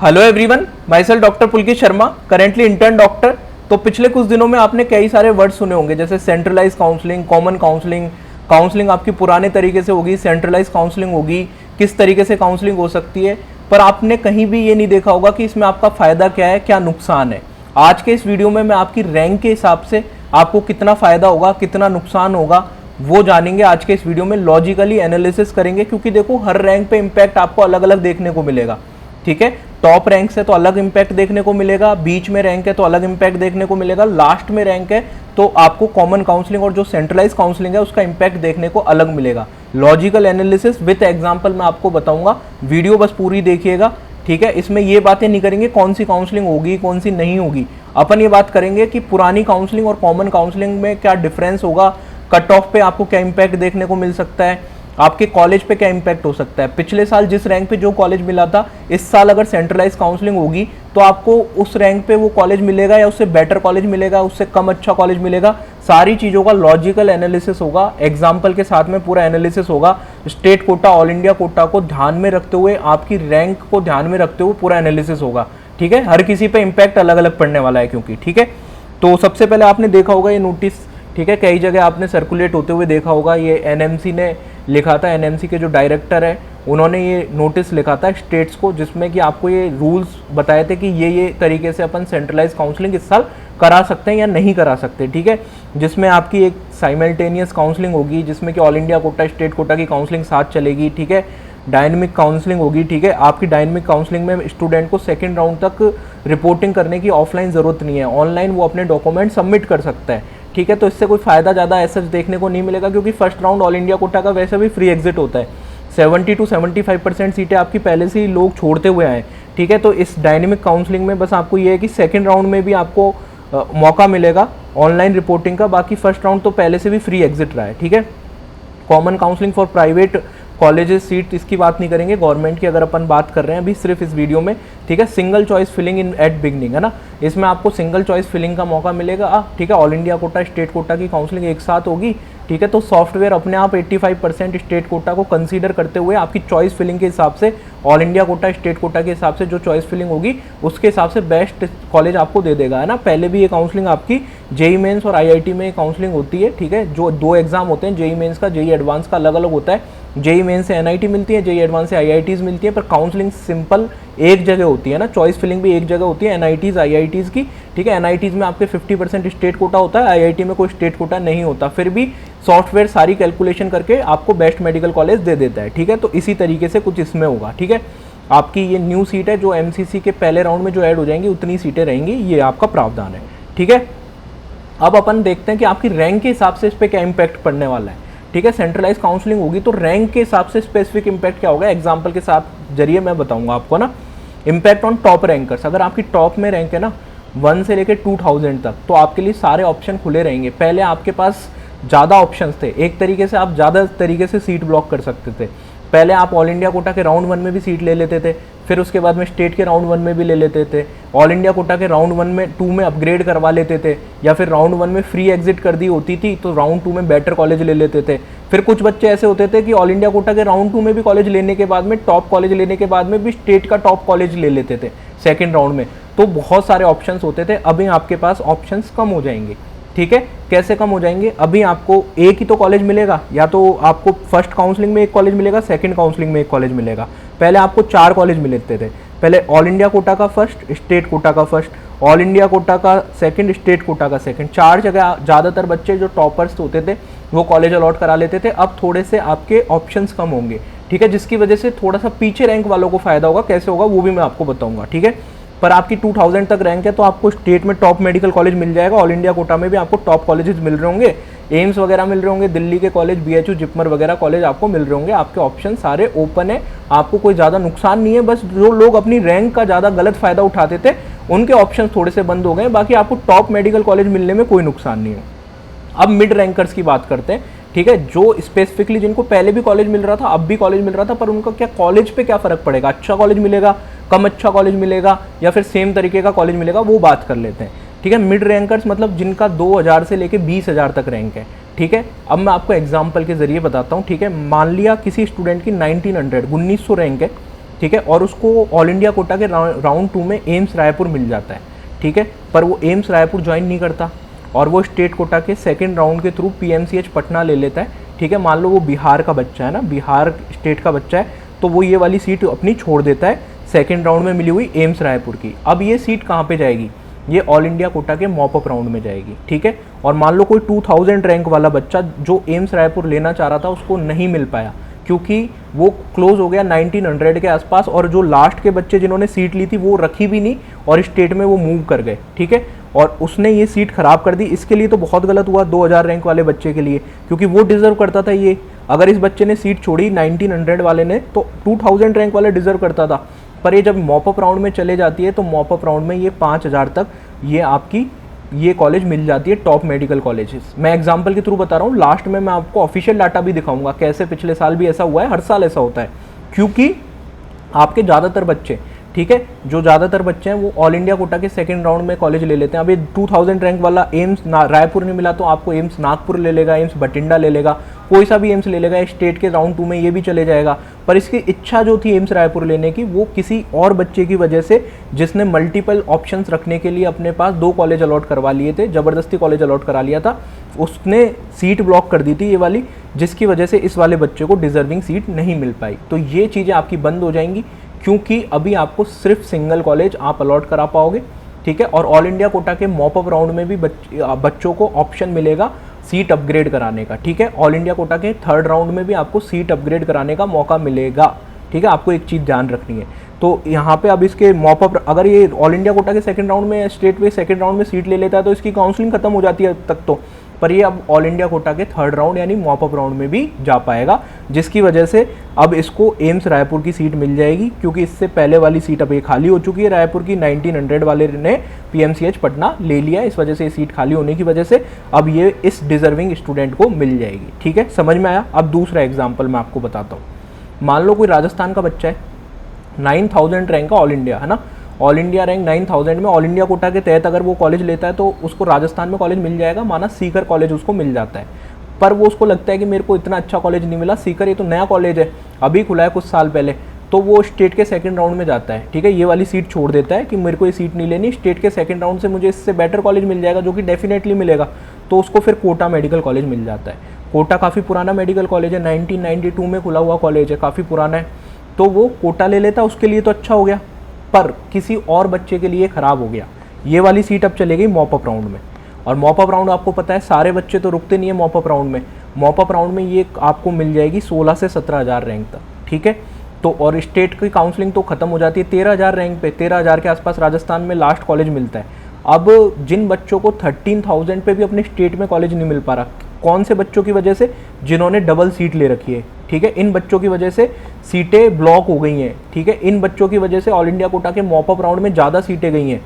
Hello everyone, my self doctor Pulkit Sharma, currently intern doctor. तो पिछले कुछ दिनों में आपने कई सारे वर्ड सुने होंगे, जैसे centralise counselling, common counselling. Counselling आपकी पुराने तरीके से होगी, सेंट्रलाइज काउंसलिंग होगी, किस तरीके से काउंसलिंग हो सकती है। पर आपने कहीं भी ये नहीं देखा होगा कि इसमें आपका फ़ायदा क्या है, क्या नुकसान है। आज के इस वीडियो में मैं आपकी रैंक के हिसाब से आपको कितना फ़ायदा होगा, कितना नुकसान होगा, वो जानेंगे। आज के इस वीडियो में लॉजिकली एनालिसिस करेंगे, क्योंकि देखो हर रैंक पे इम्पैक्ट आपको अलग अलग देखने को मिलेगा। ठीक है, टॉप रैंक से तो अलग इंपैक्ट देखने को मिलेगा, बीच में रैंक है तो अलग इंपैक्ट देखने को मिलेगा, लास्ट में रैंक है तो आपको कॉमन काउंसलिंग और जो सेंट्रलाइज काउंसलिंग है उसका इंपैक्ट देखने को अलग मिलेगा। लॉजिकल एनालिसिस विद एग्जांपल मैं आपको बताऊंगा, वीडियो बस पूरी देखिएगा। ठीक है, इसमें ये बातें नहीं करेंगे कौन सी काउंसलिंग होगी कौन सी नहीं होगी। अपन ये बात करेंगे कि पुरानी काउंसलिंग और कॉमन काउंसलिंग में क्या डिफरेंस होगा, कट ऑफ पे आपको क्या इंपैक्ट देखने को मिल सकता है, आपके कॉलेज पे क्या इंपैक्ट हो सकता है। पिछले साल जिस रैंक पे जो कॉलेज मिला था, इस साल अगर सेंट्रलाइज काउंसलिंग होगी तो आपको उस रैंक पे वो कॉलेज मिलेगा या उससे बेटर कॉलेज मिलेगा, उससे कम अच्छा कॉलेज मिलेगा। सारी चीज़ों का लॉजिकल एनालिसिस होगा, एग्जाम्पल के साथ में पूरा एनालिसिस होगा। State quota, all India Kota को ध्यान में रखते हुए, आपकी रैंक को ध्यान में रखते हुए पूरा एनालिसिस होगा। ठीक है, हर किसी पे इम्पैक्ट अलग अलग पड़ने वाला है क्योंकि। ठीक है, तो सबसे पहले आपने देखा होगा ये नोटिस। ठीक है, कई जगह आपने सर्कुलेट होते हुए देखा होगा, ये एनएमसी ने लिखा था। एनएमसी के जो डायरेक्टर है उन्होंने ये नोटिस लिखा था स्टेट्स को, जिसमें कि आपको ये रूल्स बताए थे कि ये तरीके से अपन सेंट्रलाइज काउंसलिंग इस साल करा सकते हैं या नहीं करा सकते। ठीक है, जिसमें आपकी एक साइमल्टेनियस काउंसलिंग होगी, जिसमें कि all India Kota, state quota की काउंसलिंग साथ चलेगी। ठीक है, डायनेमिक काउंसलिंग होगी। ठीक है, आपकी डायनेमिक काउंसलिंग में स्टूडेंट को सेकेंड राउंड तक रिपोर्टिंग करने की ऑफलाइन ज़रूरत नहीं है, ऑनलाइन वो अपने डॉक्यूमेंट सबमिट कर सकता है। ठीक है, तो इससे कोई फ़ायदा ज़्यादा ऐसा देखने को नहीं मिलेगा, क्योंकि first round all India Kota का वैसे भी फ्री एग्जिट होता है। 70 to 75% सीटें आपकी पहले से ही लोग छोड़ते हुए आए। ठीक है, तो इस डायनेमिक काउंसलिंग में बस आपको ये है कि सेकेंड राउंड में भी आपको मौका मिलेगा ऑनलाइन रिपोर्टिंग का, बाकी फर्स्ट राउंड तो पहले से भी फ्री एग्जिट रहा है। ठीक है, common counselling for private colleges seat, इसकी बात नहीं करेंगे, गवर्नमेंट की अगर अपन बात कर रहे हैं अभी सिर्फ इस वीडियो में। ठीक है, single choice filling in at beginning है ना, इसमें आपको सिंगल चॉइस फिलिंग का मौका मिलेगा। ठीक है, all India Kota, state quota की काउंसलिंग एक साथ होगी। ठीक है, तो सॉफ्टवेयर अपने आप 85% स्टेट कोटा को कंसीडर करते हुए आपकी चॉइस फिलिंग के हिसाब से, all India Kota, state quota के हिसाब से जो चॉइस फिलिंग होगी उसके हिसाब से बेस्ट कॉलेज आपको दे देगा, है ना। पहले भी ये काउंसलिंग आपकी जेई मेंस और आईआईटी में काउंसलिंग होती है। ठीक है, जो दो एग्जाम होते हैं, जेई मेंस का, जेई एडवांस का अलग अलग होता है। जेई मेन से एनआईटी मिलती है, जेई एडवांस से आईआईटीज मिलती है, पर काउंसलिंग सिंपल एक जगह होती है ना, चॉइस फिलिंग भी एक जगह होती है, एनआईटीज आईआईटीज की। ठीक है, एनआईटीज में आपके 50% स्टेट कोटा होता है, आईआईटी में कोई स्टेट कोटा नहीं होता, फिर भी सॉफ्टवेयर सारी कैलकुलेशन करके आपको बेस्ट मेडिकल कॉलेज दे देता है। ठीक है, तो इसी तरीके से कुछ इसमें होगा। ठीक है, आपकी ये न्यू सीट है जो एमसीसी के पहले राउंड में जो ऐड हो जाएंगी उतनी सीटें रहेंगी, ये आपका प्रावधान है। ठीक है, अब अपन देखते हैं कि आपकी रैंक के हिसाब से इस पर क्या इंपैक्ट पड़ने वाला है। ठीक है, सेंट्रलाइज काउंसलिंग होगी तो रैंक के हिसाब से स्पेसिफिक इंपैक्ट क्या होगा, एग्जांपल के साथ जरिए मैं बताऊंगा आपको ना। इंपैक्ट ऑन टॉप रैंकर्स, अगर आपकी टॉप में रैंक है ना 1 से लेकर 2000 तक, तो आपके लिए सारे ऑप्शन खुले रहेंगे। पहले आपके पास ज़्यादा ऑप्शंस थे, एक तरीके से आप ज़्यादा तरीके से सीट ब्लॉक कर सकते थे। पहले आप ऑल इंडिया कोटा के राउंड 1 में भी सीट ले लेते थे, फिर उसके बाद में स्टेट के राउंड 1 में भी ले लेते थे, ऑल इंडिया कोटा के राउंड 1 में 2 में अपग्रेड करवा लेते थे, या फिर राउंड 1 में फ्री एग्जिट कर दी होती थी तो राउंड 2 में बेटर कॉलेज ले लेते थे। फिर कुछ बच्चे ऐसे होते थे कि ऑल इंडिया कोटा के राउंड 2 में भी कॉलेज लेने के बाद में, टॉप कॉलेज लेने के बाद में भी स्टेट का टॉप कॉलेज ले लेते थे सेकेंड राउंड में। तो बहुत सारे ऑप्शंस होते थे, अभी आपके पास ऑप्शंस कम हो जाएंगे। ठीक है, कैसे कम हो जाएंगे, अभी आपको एक ही तो कॉलेज मिलेगा, या तो आपको फर्स्ट काउंसलिंग में एक कॉलेज मिलेगा, सेकंड काउंसलिंग में एक कॉलेज मिलेगा। पहले आपको 4 कॉलेज मिलते थे, पहले ऑल इंडिया कोटा का फर्स्ट, स्टेट कोटा का फर्स्ट, ऑल इंडिया कोटा का सेकंड, स्टेट कोटा का सेकंड, 4 जगह ज़्यादातर बच्चे जो टॉपर्स होते थे वो कॉलेज अलॉट करा लेते थे। अब थोड़े से आपके ऑप्शंस कम होंगे। ठीक है, जिसकी वजह से थोड़ा सा पीछे रैंक वालों को फायदा होगा, कैसे होगा वो भी मैं आपको बताऊंगा। ठीक है, पर आपकी 2000 तक रैंक है तो आपको स्टेट में टॉप मेडिकल कॉलेज मिल जाएगा, ऑल इंडिया कोटा में भी आपको टॉप कॉलेजेस मिल रहे होंगे, एम्स वगैरह मिल रहे होंगे, दिल्ली के कॉलेज, बीएचयू, जिपमर वगैरह कॉलेज आपको मिल रहे होंगे। आपके ऑप्शन सारे ओपन है, आपको कोई ज़्यादा नुकसान नहीं है। बस जो लोग अपनी रैंक का ज़्यादा गलत फायदा उठाते थे उनके ऑप्शन थोड़े से बंद हो गए, बाकी आपको टॉप मेडिकल कॉलेज मिलने में कोई नुकसान नहीं है। अब मिड रैंकर्स की बात करते हैं। ठीक है, जो स्पेसिफिकली जिनको पहले भी कॉलेज मिल रहा था, अब भी कॉलेज मिल रहा था, पर उनका क्या कॉलेज पे क्या फ़र्क पड़ेगा, अच्छा कॉलेज मिलेगा, कम अच्छा कॉलेज मिलेगा, या फिर सेम तरीके का कॉलेज मिलेगा, वो बात कर लेते हैं। ठीक है, मिड रैंकर्स मतलब जिनका 2000 से लेके 20,000 तक रैंक है। ठीक है, अब मैं आपको एग्जाम्पल के जरिए बताता हूँ। ठीक है, मान लिया किसी स्टूडेंट की 1900 रैंक है, ठीक है, और उसको ऑल इंडिया कोटा के राउंड 2 में एम्स रायपुर मिल जाता है, ठीक है, पर वो एम्स रायपुर ज्वाइन नहीं करता और वो स्टेट कोटा के सेकेंड राउंड के थ्रू PMCH पटना ले लेता है, ठीक है। मान लो वो बिहार का बच्चा है ना, बिहार स्टेट का बच्चा है, तो वो ये वाली सीट अपनी छोड़ देता है सेकेंड राउंड में मिली हुई एम्स रायपुर की। अब ये सीट कहाँ पे जाएगी, ये ऑल इंडिया कोटा के मॉपअप राउंड में जाएगी, ठीक है। और मान लो कोई 2000 रैंक वाला बच्चा जो एम्स रायपुर लेना चाह रहा था उसको नहीं मिल पाया क्योंकि वो क्लोज हो गया 1900 के आसपास, और जो लास्ट के बच्चे जिन्होंने सीट ली थी वो रखी भी नहीं और स्टेट में वो मूव कर गए, ठीक है, और उसने ये सीट खराब कर दी। इसके लिए तो बहुत गलत हुआ 2000 रैंक वाले बच्चे के लिए, क्योंकि वो डिजर्व करता था ये। अगर इस बच्चे ने सीट छोड़ी 1900 वाले ने तो 2000 रैंक वाले डिजर्व करता था, पर ये जब मॉपअप राउंड में चले जाती है तो मॉपअप राउंड में ये 5000 तक ये आपकी ये कॉलेज मिल जाती है, टॉप मेडिकल कॉलेजेस। मैं एग्जांपल के थ्रू बता रहा हूँ, लास्ट में मैं आपको ऑफिशियल डाटा भी दिखाऊंगा कैसे पिछले साल भी ऐसा हुआ है, हर साल ऐसा होता है, क्योंकि आपके ज़्यादातर बच्चे, ठीक है, जो ज़्यादातर बच्चे हैं वो ऑल इंडिया कोटा के सेकंड राउंड में कॉलेज ले लेते हैं। अभी 2000 रैंक वाला एम्स रायपुर नहीं मिला तो आपको एम्स नागपुर ले लेगा, एम्स बठिंडा ले लेगा, कोई सा भी एम्स ले लेगा, स्टेट के राउंड 2 में ये भी चले जाएगा। पर इसकी इच्छा जो थी एम्स रायपुर लेने की, वो किसी और बच्चे की वजह से, जिसने मल्टीपल ऑप्शंस रखने के लिए अपने पास 2 कॉलेज अलॉट करवा लिए थे, ज़बरदस्ती कॉलेज अलॉट करा लिया था, उसने सीट ब्लॉक कर दी थी ये वाली, जिसकी वजह से इस वाले बच्चे को डिजर्विंग सीट नहीं मिल पाई। तो ये चीज़ें आपकी बंद हो जाएंगी, क्योंकि अभी आपको सिर्फ सिंगल कॉलेज आप अलॉट करा पाओगे, ठीक है। और ऑल इंडिया कोटा के मॉपअप राउंड में भी बच्चों को ऑप्शन मिलेगा सीट अपग्रेड कराने का, ठीक है। ऑल इंडिया कोटा के थर्ड राउंड में भी आपको सीट अपग्रेड कराने का मौका मिलेगा, ठीक है। आपको एक चीज़ ध्यान रखनी है, तो यहाँ पे अब इसके मॉपअप, अगर ये ऑल इंडिया कोटा के सेकंड राउंड में स्टेट पे सेकंड राउंड में सीट ले लेता है तो इसकी काउंसलिंग खत्म हो जाती है तक तो, पर ये अब ऑल इंडिया कोटा के थर्ड राउंड यानी मॉपअप राउंड में भी जा पाएगा, जिसकी वजह से अब इसको एम्स रायपुर की सीट मिल जाएगी, क्योंकि इससे पहले वाली सीट अब ये खाली हो चुकी है रायपुर की, 1900 वाले ने PMCH पटना ले लिया, इस वजह से ये सीट खाली होने की वजह से अब ये इस डिजर्विंग स्टूडेंट को मिल जाएगी, ठीक है। समझ में आया। अब दूसरा एग्जाम्पल मैं आपको बताता हूँ। मान लो कोई राजस्थान का बच्चा है, 9000 रैंक का ऑल इंडिया है ना, ऑल इंडिया रैंक 9000 में ऑल इंडिया कोटा के तहत अगर वो कॉलेज लेता है तो उसको राजस्थान में कॉलेज मिल जाएगा, माना सीकर कॉलेज उसको मिल जाता है। पर वो उसको लगता है कि मेरे को इतना अच्छा कॉलेज नहीं मिला, सीकर ये तो नया कॉलेज है, अभी खुला है कुछ साल पहले, तो वो स्टेट के सेकंड राउंड में जाता है, ठीक है। ये वाली सीट छोड़ देता है कि मेरे को ये सीट नहीं लेनी, स्टेट के सेकंड राउंड से मुझे इससे बेटर कॉलेज मिल जाएगा, जो कि डेफिनेटली मिलेगा, तो उसको फिर कोटा मेडिकल कॉलेज मिल जाता है। कोटा काफ़ी पुराना मेडिकल कॉलेज है, 1992 में खुला हुआ कॉलेज है, काफ़ी पुराना है, तो वो कोटा ले लेता है, उसके लिए तो अच्छा हो गया, पर किसी और बच्चे के लिए ख़राब हो गया। ये वाली सीट अब चले गई मॉपअप राउंड में, और मॉपअप राउंड आपको पता है सारे बच्चे तो रुकते नहीं है मॉपअप राउंड में। मॉपअप राउंड में ये आपको मिल जाएगी 16 से 17,000 रैंक तक, ठीक है। तो और स्टेट की काउंसलिंग तो खत्म हो जाती है 13,000 रैंक पे, 13,000 के आसपास राजस्थान में लास्ट कॉलेज मिलता है। अब जिन बच्चों को 13,000 पे भी अपने स्टेट में कॉलेज नहीं मिल पा रहा, कौन से बच्चों की वजह से, जिन्होंने डबल सीट ले रखी है, ठीक है, इन बच्चों की वजह से सीटें ब्लॉक हो गई हैं, ठीक है। इन बच्चों की वजह से ऑल इंडिया कोटा के मॉपअप राउंड में ज़्यादा सीटें गई हैं,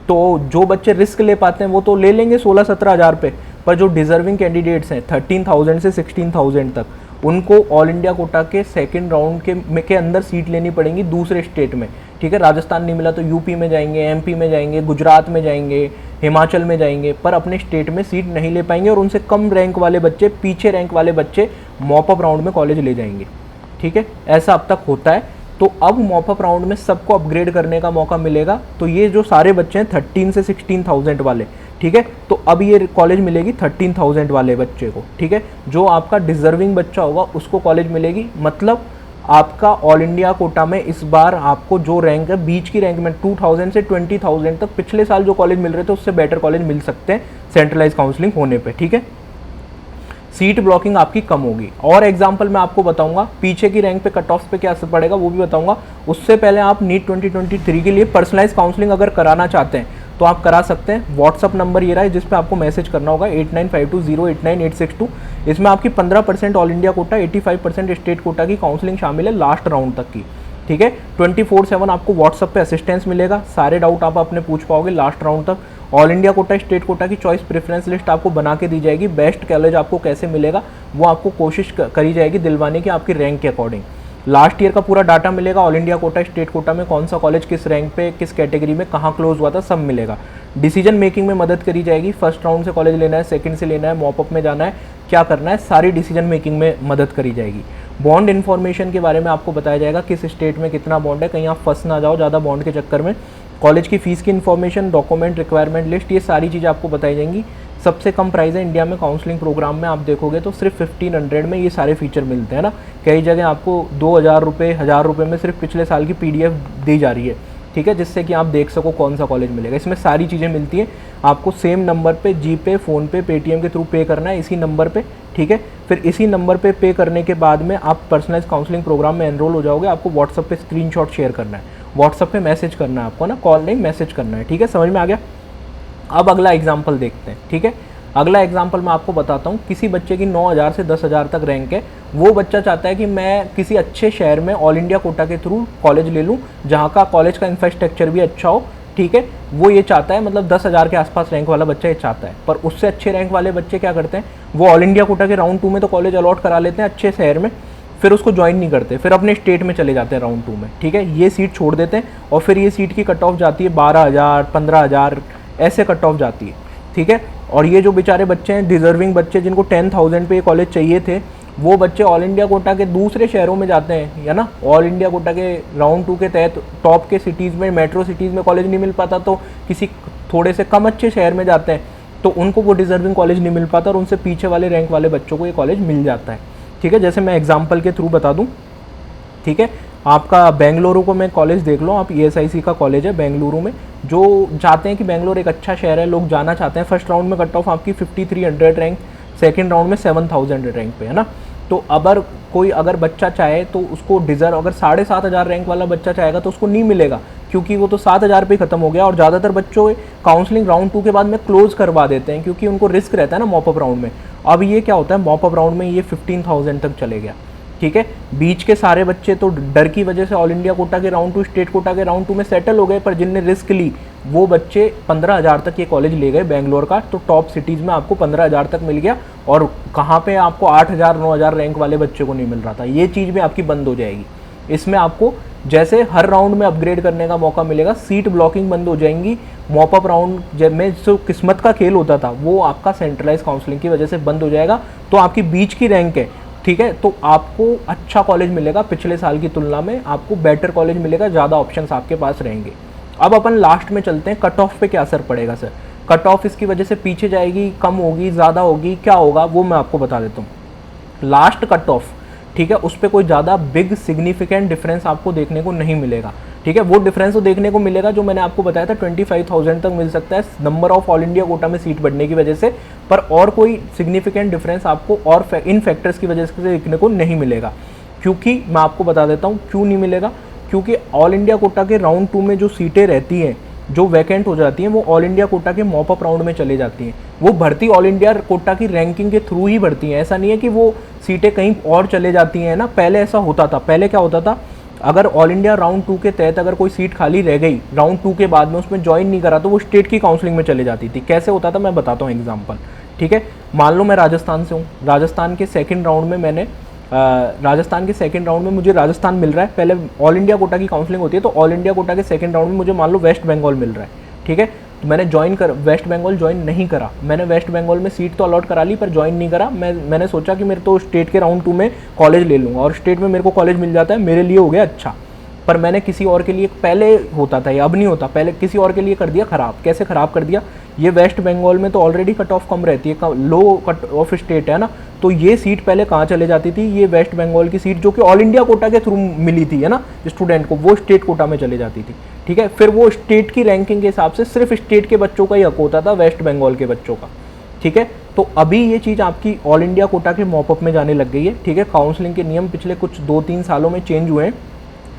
तो जो बच्चे रिस्क ले पाते हैं वो तो ले लेंगे 16-17,000 पे, पर जो डिजर्विंग कैंडिडेट्स हैं 13,000 से 16,000 तक, उनको ऑल इंडिया कोटा के सेकंड राउंड के अंदर सीट लेनी पड़ेंगी दूसरे स्टेट में, ठीक है। राजस्थान नहीं मिला तो यूपी में जाएंगे, MP में जाएंगे, गुजरात में जाएंगे, हिमाचल में जाएंगे, पर अपने स्टेट में सीट नहीं ले पाएंगे, और उनसे कम रैंक वाले बच्चे, पीछे रैंक वाले बच्चे मॉपअप राउंड में कॉलेज ले जाएंगे, ठीक है। ऐसा अब तक होता है, तो अब मॉपअप राउंड में सबको अपग्रेड करने का मौका मिलेगा। तो ये जो सारे बच्चे हैं 13 से 16,000 वाले, ठीक है, तो अब ये कॉलेज मिलेगी 13,000 वाले बच्चे को, ठीक है। जो आपका डिजर्विंग बच्चा होगा उसको कॉलेज मिलेगी, मतलब आपका ऑल इंडिया कोटा में इस बार आपको जो रैंक है, बीच की रैंक में 2000 से 20,000 तक पिछले साल जो कॉलेज मिल रहे थे उससे बेटर कॉलेज मिल सकते हैं सेंट्रलाइज काउंसलिंग होने पे, ठीक है। सीट ब्लॉकिंग आपकी कम होगी। और एग्जांपल मैं आपको बताऊंगा, पीछे की रैंक पे कट ऑफ पे क्या असर पड़ेगा वो भी बताऊंगा। उससे पहले आप नीट 2023 के लिए पर्सनलाइज काउंसलिंग अगर कराना चाहते हैं तो आप करा सकते हैं। व्हाट्सअप नंबर ये रहा है जिस पे आपको मैसेज करना होगा 8952089862। इसमें आपकी 15% all India Kota, 85% state quota की काउंसलिंग शामिल है लास्ट राउंड तक की, ठीक है। 24/7 आपको व्हाट्सअप पे असिस्टेंस मिलेगा, सारे डाउट आप अपने पूछ पाओगे लास्ट राउंड तक। All India Kota, state quota की चॉइस प्रेफरेंस लिस्ट आपको बना के दी जाएगी, बेस्ट कॉलेज आपको कैसे मिलेगा वो आपको कोशिश करी जाएगी दिलवाने की आपकी रैंक के अकॉर्डिंग। लास्ट ईयर का पूरा डाटा मिलेगा, all India Kota, state quota में कौन सा कॉलेज किस रैंक पे, किस कैटेगरी में कहाँ क्लोज हुआ था, सब मिलेगा। डिसीजन मेकिंग में मदद करी जाएगी, फर्स्ट राउंड से कॉलेज लेना है, सेकंड से लेना है, मॉपअप में जाना है, क्या करना है, सारी डिसीजन मेकिंग में मदद करी जाएगी। बॉन्ड इन्फॉर्मेशन के बारे में आपको बताया जाएगा, किस स्टेट में कितना बॉन्ड है, कहीं आप फंस ना जाओ ज़्यादा बॉन्ड के चक्कर में। कॉलेज की फीस की इन्फॉर्मेशन, डॉक्यूमेंट रिक्वायरमेंट लिस्ट, ये सारी चीज़ें आपको बताई जाएंगी। सबसे कम प्राइस है इंडिया में काउंसलिंग प्रोग्राम में, आप देखोगे तो सिर्फ 1500 में ये सारे फीचर मिलते हैं ना। कई जगह आपको 2000 रुपये, 1000 रुपये में सिर्फ पिछले साल की PDF दी जा रही है, ठीक है, जिससे कि आप देख सको कौन सा कॉलेज मिलेगा। इसमें सारी चीज़ें मिलती हैं, आपको सेम नंबर पे जीपे, फ़ोनपे, पेटीएम के थ्रू पे करना है, इसी नंबर पे, ठीक है। फिर इसी नंबर पे पे करने के बाद में आप पर्सनलाइज काउंसलिंग प्रोग्राम में एनरोल हो जाओगे। आपको व्हाट्सअप पे स्क्रीनशॉट शेयर करना है, व्हाट्सअप पे मैसेज करना है आपको ना, कॉल नहीं, मैसेज करना है, ठीक है, समझ में आ गया। अब अगला एग्जाम्पल देखते हैं, ठीक है। अगला एग्जाम्पल मैं आपको बताता हूँ, किसी बच्चे की 9000 से 10,000 तक रैंक है, वो बच्चा चाहता है कि मैं किसी अच्छे शहर में ऑल इंडिया कोटा के थ्रू कॉलेज ले लूँ, जहाँ का कॉलेज का इंफ्रास्ट्रक्चर भी अच्छा हो, ठीक है। वो ये चाहता है, मतलब 10,000 के आसपास रैंक वाला बच्चा ये चाहता है। पर उससे अच्छे रैंक वाले बच्चे क्या करते हैं, वो ऑल इंडिया कोटा के राउंड 2 में तो कॉलेज अलॉट करा लेते हैं अच्छे शहर में, फिर उसको ज्वाइन नहीं करते, फिर अपने स्टेट में चले जाते हैं राउंड 2 में, ठीक है। ये सीट छोड़ देते हैं और फिर ये सीट की कट ऑफ जाती है 12,000, 15,000, ऐसे कट ऑफ जाती है, ठीक है। और ये जो बेचारे बच्चे हैं, डिजर्विंग बच्चे, जिनको 10,000 पे ये कॉलेज चाहिए थे, वो बच्चे ऑल इंडिया कोटा के दूसरे शहरों में जाते हैं, या ना, ऑल इंडिया कोटा के राउंड 2 के तहत टॉप के सिटीज़ में, मेट्रो सिटीज़ में कॉलेज नहीं मिल पाता, तो किसी थोड़े से कम अच्छे शहर में जाते हैं, तो उनको वो डिजर्विंग कॉलेज नहीं मिल पाता, और उनसे पीछे वाले रैंक वाले बच्चों को ये कॉलेज मिल जाता है, ठीक है। जैसे मैं एग्जाम्पल के थ्रू बता दूँ, ठीक है, आपका बेंगलुरु को मैं कॉलेज देख लो आप, ESIC का कॉलेज है बेंगलुरु में। जो चाहते हैं कि बेंगलोर एक अच्छा शहर है, लोग जाना चाहते हैं, फर्स्ट राउंड में कट ऑफ आपकी 5300 रैंक, सेकंड राउंड में 7000 रैंक पे, है ना। तो अगर बच्चा चाहे तो उसको डिजर्व, अगर 7500 रैंक वाला बच्चा चाहेगा तो उसको नहीं मिलेगा, क्योंकि वो तो 7000 पे खत्म हो गया। और ज़्यादातर बच्चों काउंसलिंग राउंड 2 के बाद में क्लोज करवा देते हैं, क्योंकि उनको रिस्क रहता है ना मॉपअप राउंड में। अब ये क्या होता है, मॉपअप राउंड में ये 15,000 तक चले गया, ठीक है। बीच के सारे बच्चे तो डर की वजह से ऑल इंडिया कोटा के राउंड 2, स्टेट कोटा के राउंड 2 में सेटल हो गए, पर जिनने रिस्क ली वो बच्चे 15,000 तक ये कॉलेज ले गए बेंगलोर का। तो टॉप सिटीज़ में आपको 15,000 तक मिल गया, और कहाँ पे आपको 8,000, 9,000 रैंक वाले बच्चे को नहीं मिल रहा था। ये चीज़ भी आपकी बंद हो जाएगी। इसमें आपको जैसे हर राउंड में अपग्रेड करने का मौका मिलेगा, सीट ब्लॉकिंग बंद हो जाएंगी। मॉपअप राउंड जब में जो किस्मत का खेल होता था, वो आपका सेंट्रलाइज काउंसलिंग की वजह से बंद हो जाएगा। तो आपकी बीच की रैंक है, ठीक है, तो आपको अच्छा कॉलेज मिलेगा, पिछले साल की तुलना में आपको बेटर कॉलेज मिलेगा, ज़्यादा ऑप्शंस आपके पास रहेंगे। अब अपन लास्ट में चलते हैं, कट ऑफ पे क्या असर पड़ेगा सर। कट ऑफ इसकी वजह से पीछे जाएगी, कम होगी, ज़्यादा होगी, क्या होगा वो मैं आपको बता देता हूँ। लास्ट कट ऑफ, ठीक है, उस पर कोई ज़्यादा बिग सिग्निफिकेंट डिफरेंस आपको देखने को नहीं मिलेगा, ठीक है। वो डिफरेंस तो देखने को मिलेगा जो मैंने आपको बताया था, 25,000 तक मिल सकता है number of all India Kota में सीट बढ़ने की वजह से, पर और कोई सिग्निफिकेंट डिफरेंस आपको और इन फैक्टर्स की वजह से देखने को नहीं मिलेगा। क्योंकि मैं आपको बता देता हूँ क्यों नहीं मिलेगा, क्योंकि ऑल इंडिया कोटा के राउंड 2 में जो सीटें रहती हैं, जो वैकेंट हो जाती हैं, वो ऑल इंडिया कोटा के मॉपअप राउंड में चले जाती हैं। वो भर्ती ऑल इंडिया कोटा की रैंकिंग के थ्रू ही भर्ती हैं, ऐसा नहीं है कि वो सीटें कहीं और चले जाती हैं ना। पहले ऐसा होता था, पहले क्या होता था, अगर ऑल इंडिया राउंड 2 के तहत अगर कोई सीट खाली रह गई राउंड 2 के बाद में, उसमें ज्वाइन नहीं करा, तो वो स्टेट की काउंसलिंग में चले जाती थी। कैसे होता था मैं बताता हूँ एग्जाम्पल, ठीक है। मान लो मैं राजस्थान से हूँ, राजस्थान के सेकेंड राउंड में मुझे राजस्थान मिल रहा है। पहले ऑल इंडिया कोटा की काउंसलिंग होती है, तो ऑल इंडिया कोटा के सेकंड राउंड में मुझे मान लो वेस्ट बंगाल मिल रहा है, ठीक है। तो मैंने वेस्ट बंगाल ज्वाइन नहीं करा, मैंने वेस्ट बंगाल में सीट तो अलॉट करा ली पर ज्वाइन नहीं करा। मैंने सोचा कि मेरे तो स्टेट के राउंड 2 में कॉलेज ले लूँगा, और स्टेट में मेरे को कॉलेज मिल जाता है, मेरे लिए हो गया अच्छा। पर मैंने किसी और के लिए, पहले होता था ये, अब नहीं होता, पहले किसी और के लिए कर दिया ख़राब। कैसे ख़राब कर दिया, ये वेस्ट बंगाल में तो ऑलरेडी कट ऑफ कम रहती है, लो कट ऑफ स्टेट है ना, तो ये सीट पहले कहाँ चले जाती थी, ये वेस्ट बंगाल की सीट जो कि ऑल इंडिया कोटा के थ्रू मिली थी, है ना, स्टूडेंट को, वो स्टेट कोटा में चले जाती थी, ठीक है। फिर वो स्टेट की रैंकिंग के हिसाब से सिर्फ स्टेट के बच्चों का ही हक होता था, वेस्ट बंगाल के बच्चों का, ठीक है। तो अभी ये चीज़ आपकी ऑल इंडिया कोटा के मॉपअप में जाने लग गई है, ठीक है। काउंसलिंग के नियम पिछले कुछ 2-3 सालों में चेंज हुए हैं,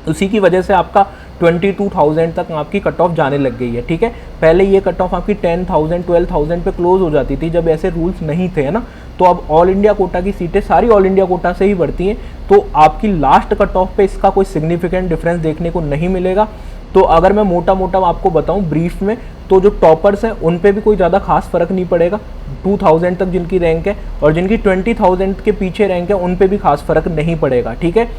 उसी की वजह से आपका 22,000 तक आपकी कट ऑफ जाने लग गई है, ठीक है। पहले ये कट ऑफ आपकी 10,000 12,000 पे क्लोज हो जाती थी जब ऐसे रूल्स नहीं थे, है ना। तो अब ऑल इंडिया कोटा की सीटें सारी ऑल इंडिया कोटा से ही बढ़ती हैं, तो आपकी लास्ट कट ऑफ पे इसका कोई सिग्निफिकेंट डिफरेंस देखने को नहीं मिलेगा। तो अगर मैं मोटा मोटा आपको बताऊं ब्रीफ में, तो जो टॉपर्स हैं उन पे भी कोई ज़्यादा खास फर्क नहीं पड़ेगा। 2,000 तक जिनकी रैंक है और जिनकी 20,000 के पीछे रैंक है उन पे भी खास फर्क नहीं पड़ेगा, ठीक है।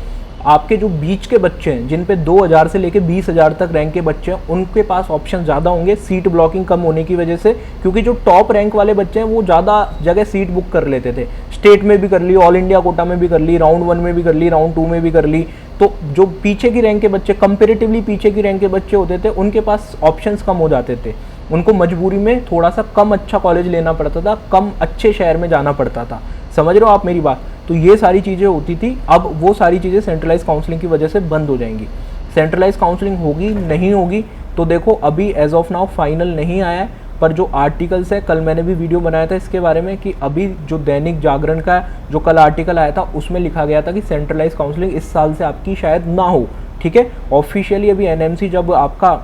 आपके जो बीच के बच्चे हैं जिन पे 2000 से लेके 20,000 तक रैंक के बच्चे हैं उनके पास ऑप्शन ज़्यादा होंगे सीट ब्लॉकिंग कम होने की वजह से, क्योंकि जो टॉप रैंक वाले बच्चे हैं वो ज़्यादा जगह सीट बुक कर लेते थे, स्टेट में भी कर ली, ऑल इंडिया कोटा में भी कर ली, राउंड 1 में भी कर ली, राउंड 2 में भी कर ली। तो जो पीछे की रैंक के बच्चे, कंपेरेटिवली पीछे की रैंक के बच्चे होते थे, उनके पास ऑप्शंस कम हो जाते थे, उनको मजबूरी में थोड़ा सा कम अच्छा कॉलेज लेना पड़ता था, कम अच्छे शहर में जाना पड़ता था। समझ रहे हो आप मेरी बात? तो ये सारी चीज़ें होती थी, अब वो सारी चीज़ें सेंट्रलाइज काउंसलिंग की वजह से बंद हो जाएंगी। सेंट्रलाइज काउंसलिंग होगी नहीं होगी तो देखो, अभी एज ऑफ नाउ फाइनल नहीं आया है, पर जो आर्टिकल्स है, कल मैंने भी वीडियो बनाया था इसके बारे में कि अभी जो दैनिक जागरण का जो कल आर्टिकल आया था उसमें लिखा गया था कि सेंट्रलाइज काउंसलिंग इस साल से आपकी शायद ना हो। ठीक है, ऑफिशियली अभी एनएमसी जब आपका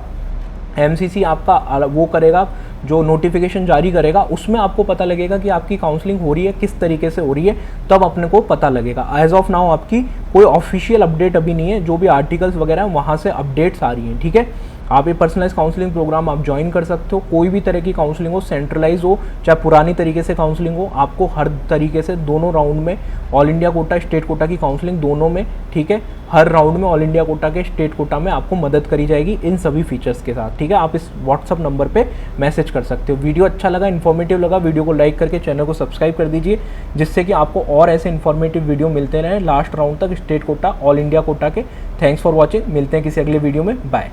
एमसीसी आपका वो करेगा, जो नोटिफिकेशन जारी करेगा, उसमें आपको पता लगेगा कि आपकी काउंसलिंग हो रही है, किस तरीके से हो रही है, तब अपने को पता लगेगा। एज ऑफ नाउ आपकी कोई ऑफिशियल अपडेट अभी नहीं है, जो भी आर्टिकल्स वगैरह हैं वहाँ से अपडेट्स आ रही हैं। ठीक है, आप ये पर्सनलाइज काउंसलिंग प्रोग्राम आप ज्वाइन कर सकते हो, कोई भी तरह की काउंसलिंग हो, सेंट्रलाइज हो चाहे पुरानी तरीके से काउंसलिंग हो, आपको हर तरीके से दोनों राउंड में, all India Kota, state quota की काउंसलिंग दोनों में, ठीक है, हर राउंड में ऑल इंडिया कोटा के, स्टेट कोटा में आपको मदद करी जाएगी इन सभी फीचर्स के साथ। ठीक है, आप इस व्हाट्सअप नंबर पे मैसेज कर सकते हो। वीडियो अच्छा लगा, इन्फॉर्मेटिव लगा, वीडियो को लाइक करके चैनल को सब्सक्राइब कर दीजिए, जिससे कि आपको और ऐसे इन्फॉर्मेटिव वीडियो मिलते रहें लास्ट राउंड तक, state quota, all India quota के। थैंक्स फॉर वॉचिंग, मिलते हैं किसी अगले वीडियो में, बाय।